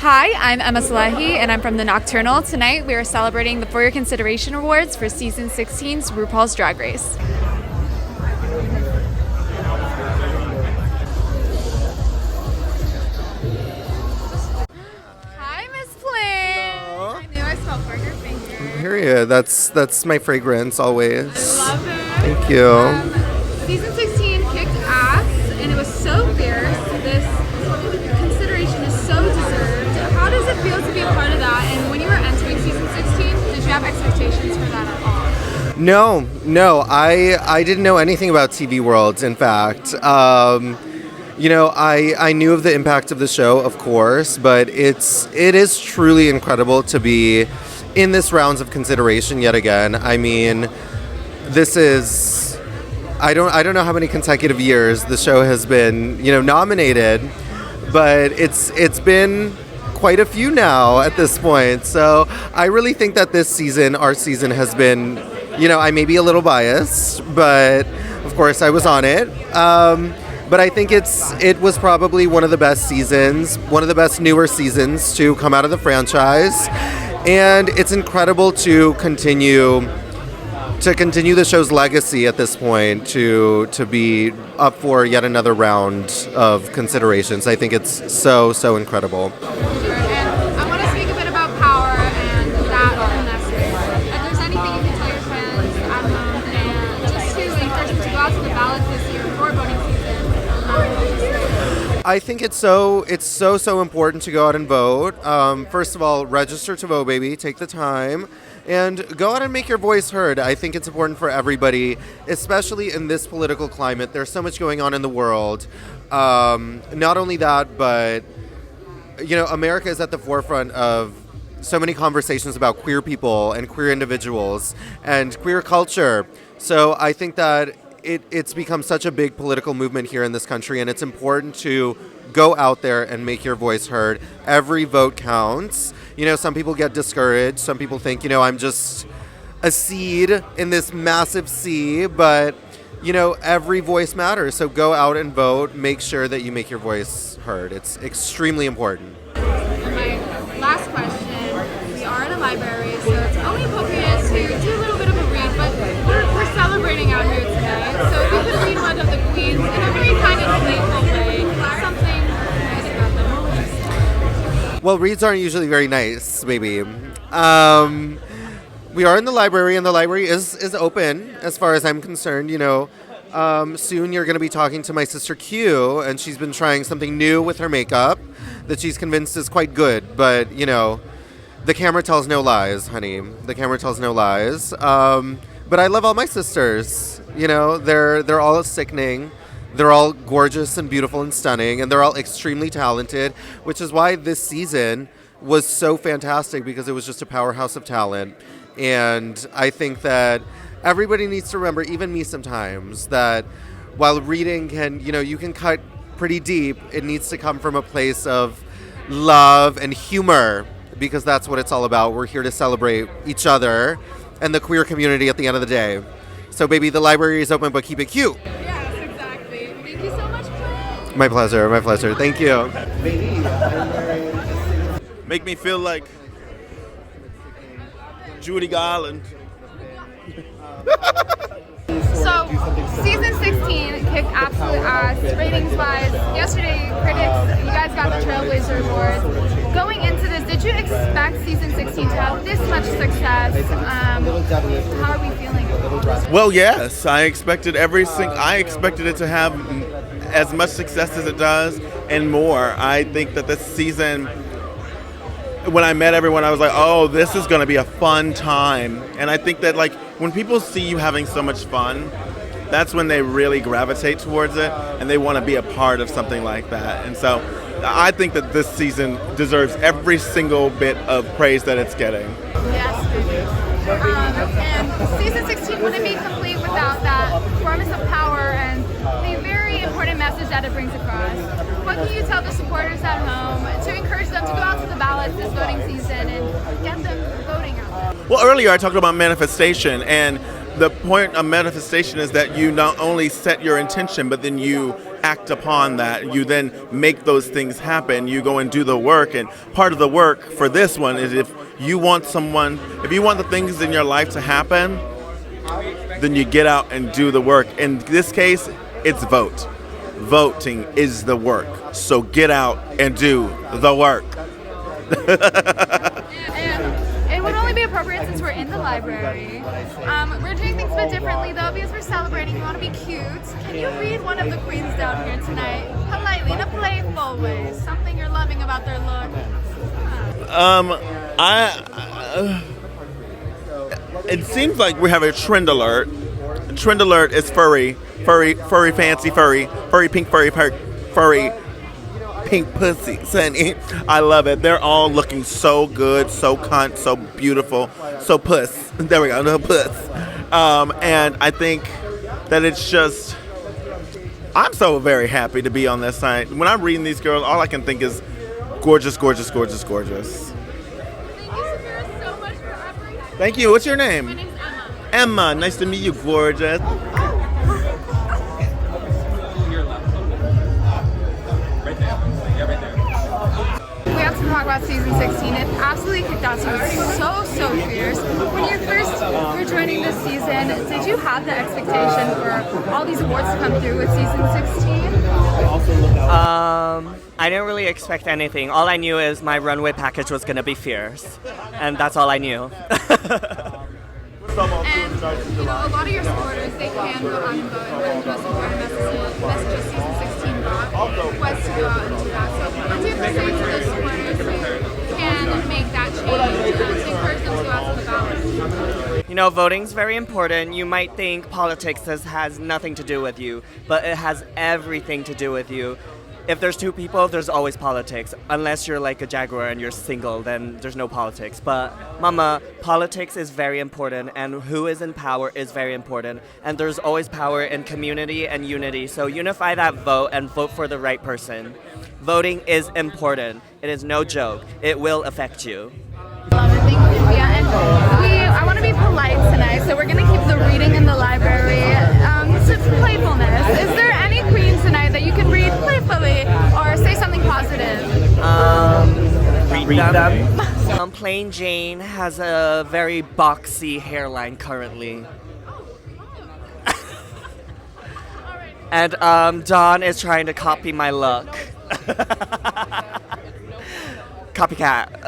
Hi, I'm Emma Salehi, and I'm from The Nocturnal. Tonight, we are celebrating the For Your Consideration Awards for Season 16's RuPaul's Drag Race. Hi, Miss Flynn. I knew I smelled burger finger. Period. That's my fragrance always. I love it. Thank you. Season 16 kicked ass, and it was so fierce. This consideration is so deserved. How does it feel to be a part of that? And when you were entering Season 16, did you have expectations for that at all? No. I didn't know anything about TV World, in fact. I knew of the impact of the show, of course, but it is truly incredible to be in this rounds of consideration yet again. I mean, this is I don't know how many consecutive years the show has been, nominated, but it's been quite a few now at this point. So I really think that this season, our season, has been, I may be a little biased, but of course I was on it. But I think it was probably one of the best seasons, one of the best newer seasons to come out of the franchise. And it's incredible to continue the show's legacy at this point, to be up for yet another round of considerations. I think it's so incredible. And I want to speak a bit about power and that message. If there's anything you can tell your fans at home and just to encourage them to go out to the ballots this year for voting season. I think it's so important to go out and vote. First of all, register to vote, baby. Take the time. And go out and make your voice heard. I think it's important for everybody, especially in this political climate. There's so much going on in the world. Not only that, but, America is at the forefront of so many conversations about queer people and queer individuals and queer culture. So I think that it's become such a big political movement here in this country, and it's important to go out there and make your voice heard. Every vote counts. Some people get discouraged. Some people think, I'm just a seed in this massive sea, but, every voice matters. So go out and vote. Make sure that you make your voice heard. It's extremely important. And my last question, we are in a library, so it's only appropriate to do a little bit of a read, but we're celebrating out here today. So if you could read one of the queens in a very kind of playful way, something nice about them. Well, reads aren't usually very nice, maybe. We are in the library, and the library is open as far as I'm concerned. Soon you're going to be talking to my sister Q, and she's been trying something new with her makeup that she's convinced is quite good. But, the camera tells no lies, honey. The camera tells no lies. But I love all my sisters. They're all sickening. They're all gorgeous and beautiful and stunning, and they're all extremely talented, which is why this season was so fantastic, because it was just a powerhouse of talent. And I think that everybody needs to remember, even me sometimes, that while reading you can cut pretty deep, it needs to come from a place of love and humor, because that's what it's all about. We're here to celebrate each other and the queer community at the end of the day. So, baby, the library is open, but keep it cute. Yes, exactly. Thank you so much, Flynn. My pleasure. Thank you. Make me feel like Judy Garland. So, season 16 kicked absolute ass, ratings-wise. Yesterday, critics, you guys got the Trailblazer Award. Going into this, did you expect season 16 to have this much success? How are we feeling? Well, yes, I expected it to have as much success as it does and more. I think that this season, when I met everyone, I was like, oh, this is going to be a fun time. And I think that, when people see you having so much fun, that's when they really gravitate towards it, and they want to be a part of something like that. And so I think that this season deserves every single bit of praise that it's getting. Yes, baby. And season 16 wouldn't be complete without that performance of power and the very important message that it brings across. What can you tell the supporters at home to encourage them to go out to the ballots this voting season and get them voting out? Well, earlier I talked about manifestation, and the point of manifestation is that you not only set your intention, but then you act upon that. You then make those things happen. You go and do the work. And part of the work for this one is if you want the things in your life to happen, then you get out and do the work. In this case, it's vote. Voting is the work. So get out and do the work. And it would only be appropriate since we're in the library. We're doing things a bit differently though because we're celebrating. We want to be cute. Can you read one of the queens down here tonight? Politely, in a playful way. Something you're loving about their look. It seems like we have a trend alert. Trend alert is furry, fancy furry, pink, furry, pink pussies, honey. I love it. They're all looking so good, so cunt, so beautiful, so puss. There we go, no puss. And I think that it's just, I'm so very happy to be on this side. When I'm reading these girls, all I can think is gorgeous, gorgeous, gorgeous, gorgeous. Thank you, Sapphira, so much for everything. Thank you. What's your name? My name's Emma. Emma. Nice to meet you, gorgeous. We have to talk about season 16. It absolutely kicked ass. It was so fierce. When you first were joining this season, did you have the expectation for all these awards to come through with season 16? I didn't really expect anything. All I knew is my runway package was gonna be fierce, and that's all I knew. And, you know, a lot of your supporters, they can go out and vote, and one of the most important messages season 16 brought was to go out and do that. So what do you have to say to those supporters who can make that change, to encourage them to go out to the ballot? You know, voting's very important. You might think politics has nothing to do with you, but it has everything to do with you. If there's two people, there's always politics. Unless you're like a jaguar and you're single, then there's no politics. But mama, politics is very important, and who is in power is very important. And there's always power in community and unity. So unify that vote and vote for the right person. Voting is important. It is no joke. It will affect you. Love it. Thank you, Nymphia. And I want to be polite tonight, so we're going to keep the reading in the library to playfulness. Is there any queens tonight that you can read playfully or say something positive? Read them. Plain Jane has a very boxy hairline currently. And Dawn is trying to copy my look. Copycat.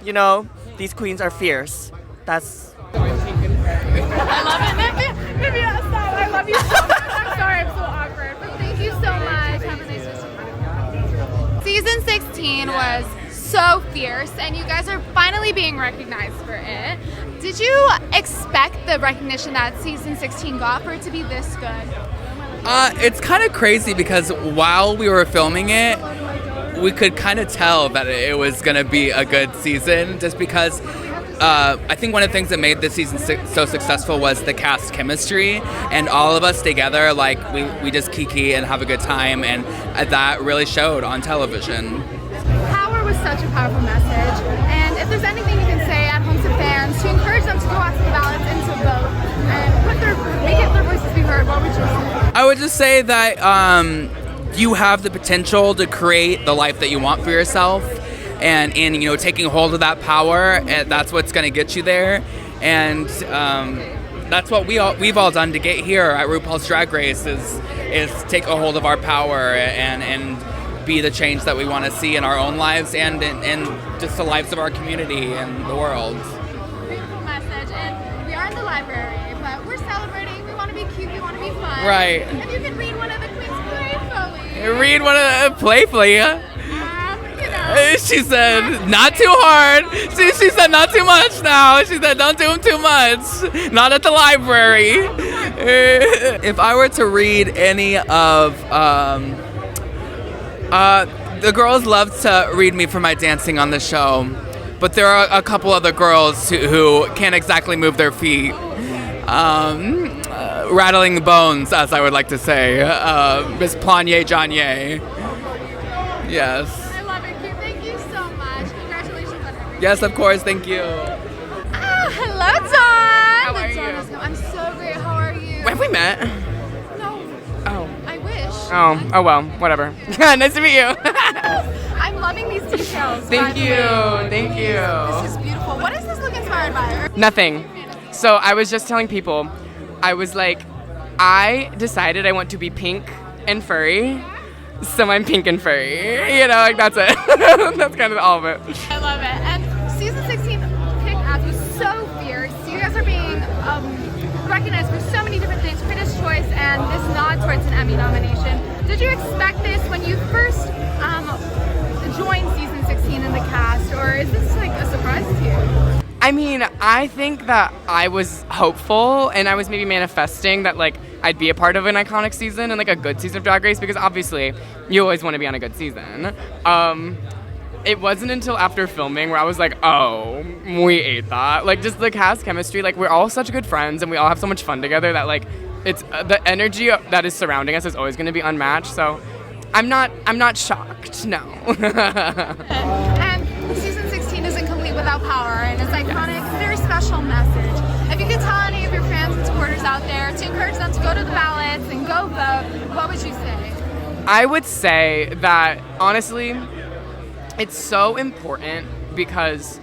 You know, these queens are fierce. That's... I love it. Nymphia, stop. I love you so much. I'm sorry, I'm so awkward. But thank you so much. Have a nice rest of your day. Season 16 was so fierce, and you guys are finally being recognized for it. Did you expect the recognition that season 16 got for it to be this good? It's kind of crazy because while we were filming it, we could kind of tell that it was going to be a good season just because I think one of the things that made this season so successful was the cast chemistry, and all of us together, like, we just kiki and have a good time, and that really showed on television. Power was such a powerful message, and if there's anything you can say at home to fans to encourage them to go out to the ballots and to vote and make their voices be heard, what would you say? I would just say that you have the potential to create the life that you want for yourself, and you know, taking hold of that power, that's what's going to get you there, and that's what we've all done to get here at RuPaul's Drag Race is take a hold of our power and be the change that we want to see in our own lives and in just the lives of our community and the world. Beautiful message, and we are in the library, but we're celebrating. We want to be cute, we want to be fun. Right. If you can read one of the queens playfully. Read one of playfully. You know. She said, not too hard. She said, not too much now. She said, don't do them too much. Not at the library. If I were to read any of, the girls love to read me for my dancing on the show, but there are a couple other girls who can't exactly move their feet. Rattling the bones, as I would like to say. Miss Planye Janye. Yes. I love it, Q. Thank you so much. Congratulations on everything. Yes, of course. Thank you. Hello, Dawn. How are you? I'm so great. How are you? Have we met? No. Oh. I wish. Oh well, whatever. Nice to meet you. I'm loving these details. Thank you. Thank you. This is beautiful. What is this look inspired by? Nothing. So I was just telling people, I was like, I decided I want to be pink and furry, so I'm pink and furry. You know, like that's it. That's kind of all of it. I love it. And season 16 pick ads was so fierce. You guys are being recognized for so many different things, Critics' Choice and this nod towards an Emmy nomination. Did you expect this when you first joined season 16 in the cast, or is this like a surprise to you? I mean, I think that I was hopeful and I was maybe manifesting that like I'd be a part of an iconic season and like a good season of Drag Race, because obviously you always want to be on a good season. It wasn't until after filming where I was like, oh, we ate that. Like just the cast chemistry, like we're all such good friends and we all have so much fun together that like it's the energy that is surrounding us is always going to be unmatched. So I'm not shocked, no. And season 16 isn't complete without power, and it's iconic, very special message. If you could tell any of your fans and supporters out there to encourage them to go to the ballots and go vote, what would you say? I would say that honestly, it's so important because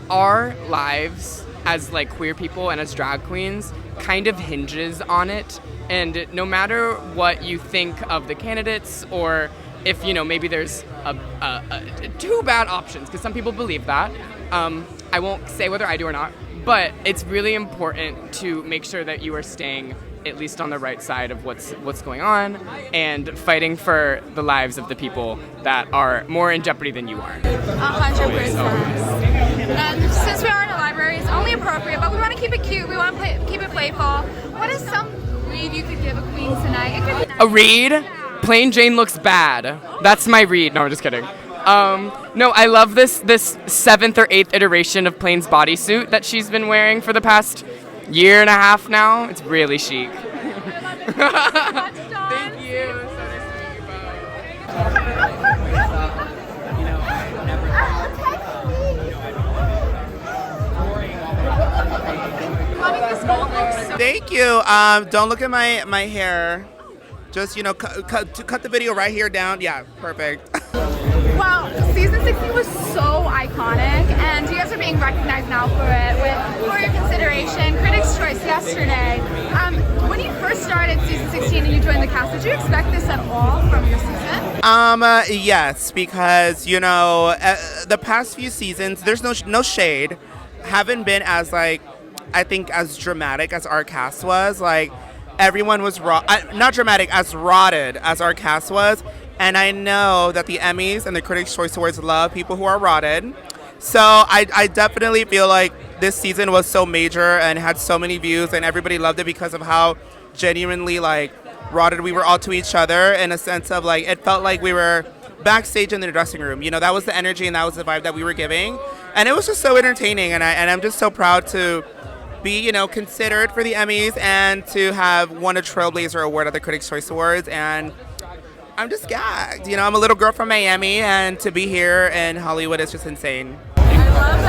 our lives as like queer people and as drag queens kind of hinges on it. And no matter what you think of the candidates, or if, you know, maybe there's two bad options, because some people believe that. I won't say whether I do or not, but it's really important to make sure that you are staying at least on the right side of what's going on and fighting for the lives of the people that are more in jeopardy than you are. 100%. And since we are in a library, it's only appropriate, but we want to keep it cute, we want to keep it playful. What is some read you could give a queen tonight? It could be nice. A read? Plain Jane looks bad. That's my read. No, I'm just kidding. No, I love this 7th or 8th iteration of Plain's bodysuit that she's been wearing for the past year and a half now. It's really chic. Thank you. So nice to meet you both. Thank you. Don't look at my hair. Just, you know, cut the video right here down. Yeah, perfect. Wow, season 16 was so iconic, and you guys are being recognized now for it for your consideration. Critics' Choice yesterday. When you first started season 16 and you joined the cast, did you expect this at all from your season? Yes, because, you know, the past few seasons, there's no shade, haven't been as, like, I think as dramatic as our cast was. Like, everyone was not dramatic, as rotted as our cast was. And I know that the Emmys and the Critics' Choice Awards love people who are rotted. So I definitely feel like this season was so major and had so many views, and everybody loved it because of how genuinely, like, rotted we were all to each other, in a sense of, like, it felt like we were backstage in the dressing room. You know, that was the energy and that was the vibe that we were giving. And it was just so entertaining, and I'm just so proud to be, you know, considered for the Emmys and to have won a Trailblazer Award at the Critics' Choice Awards. And I'm just gagged. You know, I'm a little girl from Miami, and to be here in Hollywood is just insane. I love it.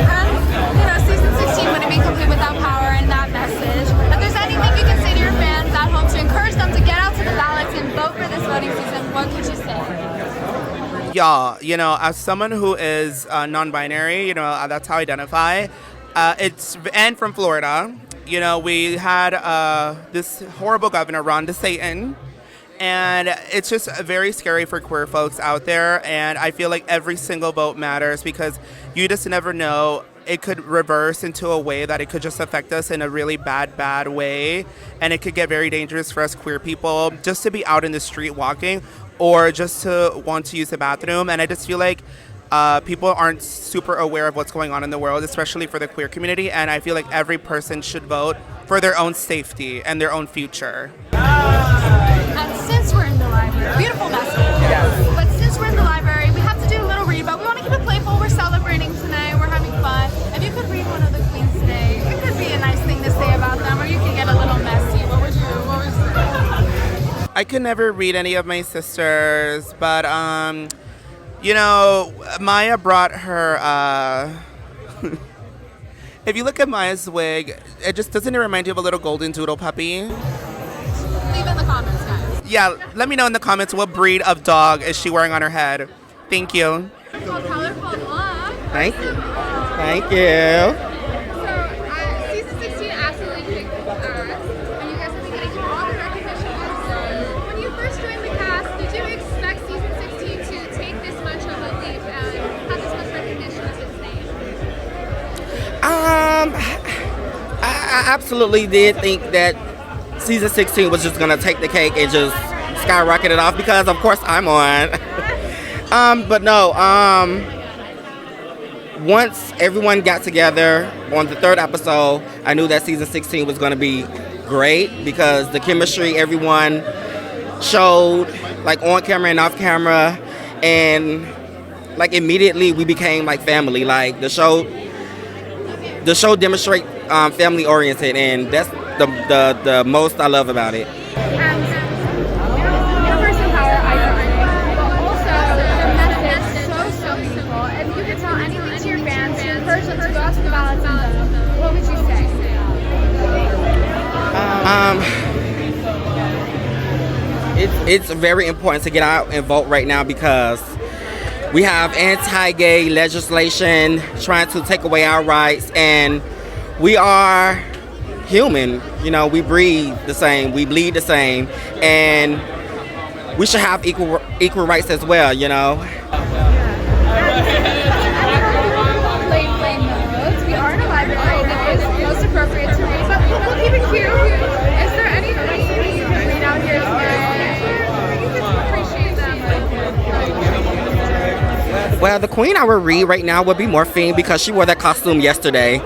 And, you know, season 16 wouldn't be complete without power and that message. If there's anything you can say to your fans at home to encourage them to get out to the ballots and vote for this voting season, what could you say? Y'all, you know, as someone who is non-binary, you know, that's how I identify. And from Florida, you know, we had this horrible governor, Ron DeSantis. And it's just very scary for queer folks out there. And I feel like every single vote matters, because you just never know. It could reverse into a way that it could just affect us in a really bad way. And it could get very dangerous for us queer people just to be out in the street walking, or just to want to use the bathroom. And I just feel like people aren't super aware of what's going on in the world, especially for the queer community. And I feel like every person should vote for their own safety and their own future. And since we're in the library, beautiful message. Yes. But since we're in the library, we have to do a little read, but we want to keep it playful. We're celebrating tonight. We're having fun. If you could read one of the queens today, it could be a nice thing to say about them, or you could get a little messy. What would you say? I could never read any of my sisters, but you know, Maya brought her. If you look at Maya's wig, it just doesn't it remind you of a little golden doodle puppy? Leave it in the comments, guys. Yeah, let me know in the comments what breed of dog is she wearing on her head. Thank you. Colorful look. Thank you. Awesome. Thank you. So, season 16 absolutely kicked ass, and you guys have been getting all the recognition. When you first joined the cast, did you expect season 16 to take this much of a leap and have this much recognition of its name? I absolutely did think that season 16 was just gonna take the cake and just skyrocket it off because, of course, I'm on. But no. Once everyone got together on the third episode, I knew that season 16 was going to be great because the chemistry everyone showed, like on camera and off camera, and like immediately we became like family. Like the show demonstrate family oriented, and that's the most I love about it. Universal power iconic, but also the message so meaningful. If you could tell anything to your fans, to encourage them to go out to the ballots, what would you say? It's very important to get out and vote right now because we have anti-gay legislation trying to take away our rights, and we are human. You know, we breathe the same, we bleed the same, and we should have equal rights as well, you know. Late flame modes. We are in a library that is most appropriate to read, but we'll keep it cute. Is there anything that you can read out here today? You just appreciate them. Well, the queen I would read right now would be Morphine because she wore that costume yesterday.